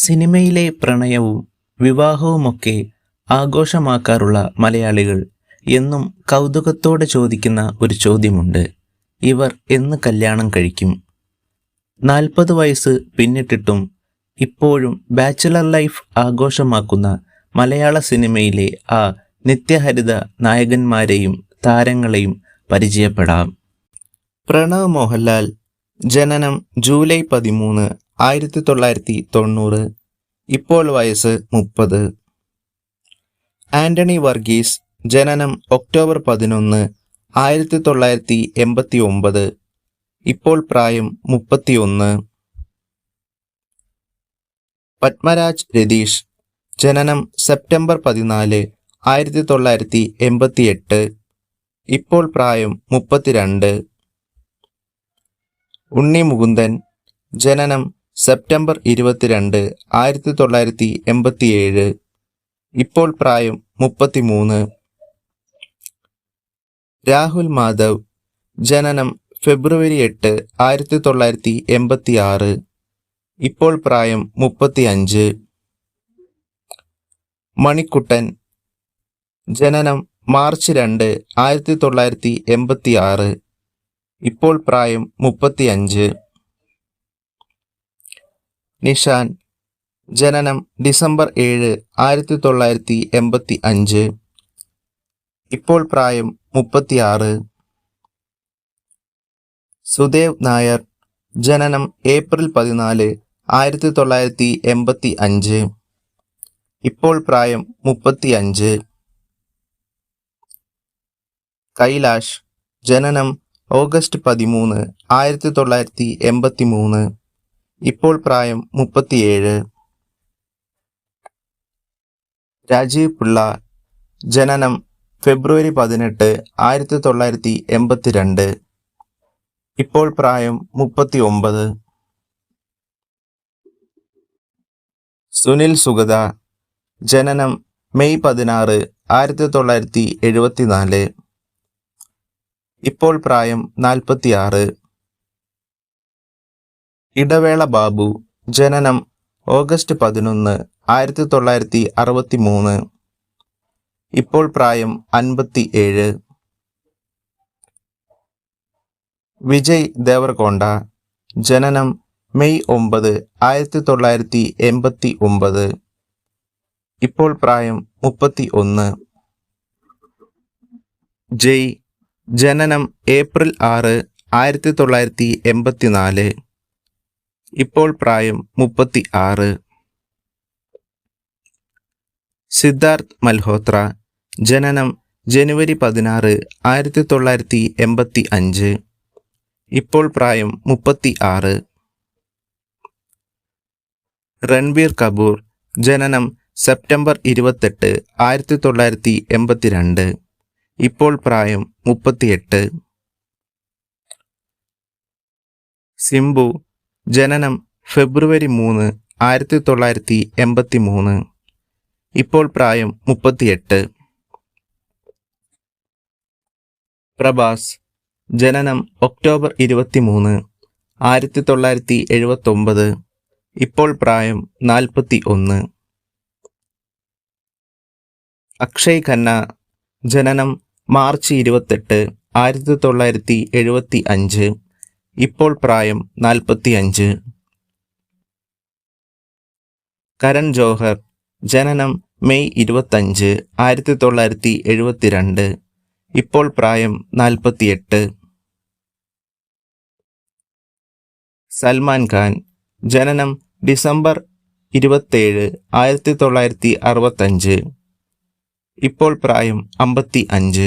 സിനിമയിലെ പ്രണയവും വിവാഹവുമൊക്കെ ആഘോഷമാക്കാറുള്ള മലയാളികൾ എന്നും കൗതുകത്തോടെ ചോദിക്കുന്ന ഒരു ചോദ്യമുണ്ട്. ഇവർ എന്ന് കല്യാണം കഴിക്കും? 40 വയസ്സ് പിന്നിട്ടിട്ടും ഇപ്പോഴും ബാച്ചിലർ ലൈഫ് ആഘോഷമാക്കുന്ന മലയാള സിനിമയിലെ ആ നിത്യഹരിത നായകന്മാരെയും താരങ്ങളെയും പരിചയപ്പെടാം. പ്രണവ് മോഹൻലാൽ, ജനനം ജൂലൈ 13, 1990. ഇപ്പോൾ വയസ്സ് 30. ആന്റണി വർഗീസ്, ജനനം ഒക്ടോബർ 11, 1989. ഇപ്പോൾ പ്രായം 31. പത്മരാജ് രതീഷ്, ജനനം സെപ്റ്റംബർ 14, 1988. ഇപ്പോൾ പ്രായം 32. ഉണ്ണി മുകുന്ദൻ, ജനനം സെപ്റ്റംബർ 22, 1987. ഇപ്പോൾ പ്രായം 33. രാഹുൽ മാധവ്, ജനനം ഫെബ്രുവരി 8, 1986. ഇപ്പോൾ പ്രായം 35. മണിക്കുട്ടൻ, ജനനം മാർച്ച് 2, 1986. ഇപ്പോൾ പ്രായം 35. നിഷാൻ, ജനനം ഡിസംബർ 7, 1985. ഇപ്പോൾ പ്രായം 36. സുദേവ് നായർ, ജനനം ഏപ്രിൽ 14, 1985. ഇപ്പോൾ പ്രായം 35. കൈലാഷ്, ജനനം ഓഗസ്റ്റ് 13, 1983. ഇപ്പോൾ പ്രായം 37. രാജീവ് പിള്ള, ജനനം ഫെബ്രുവരി 18, 1982. ഇപ്പോൾ പ്രായം 39. സുനിൽ സുഗത, ജനനം മെയ് 16, 1974. ഇപ്പോൾ പ്രായം 46. ഇടവേള ബാബു, ജനനം ഓഗസ്റ്റ് 11, 1963. ഇപ്പോൾ പ്രായം 57. വിജയ് ദേവരകൊണ്ട, ജനനം മെയ് 9, 1989. ഇപ്പോൾ പ്രായം 31. ജയ്, ജനനം ഏപ്രിൽ 6, 1984. ഇപ്പോൾ പ്രായം 36. സിദ്ധാർത്ഥ് മൽഹോത്ര, ജനനം ജനുവരി 16, 1985. ഇപ്പോൾ പ്രായം 36. രൺബീർ കപൂർ, ജനനം സെപ്റ്റംബർ 28, 1982. ഇപ്പോൾ പ്രായം 38. സിംബു, ജനനം ഫെബ്രുവരി 3, 1983. ഇപ്പോൾ പ്രായം 38. പ്രഭാസ്, ജനനം ഒക്ടോബർ 23, 1979. ഇപ്പോൾ പ്രായം 41. അക്ഷയ് ഖന്ന, ജനനം മാർച്ച് 28, 1975. ഇപ്പോൾ പ്രായം 45. കരൺ ജോഹർ, ജനനം മെയ് 25, 1972. ഇപ്പോൾ പ്രായം 48. സൽമാൻ ഖാൻ, ജനനം ഡിസംബർ 27, 1965. ഇപ്പോൾ പ്രായം 55.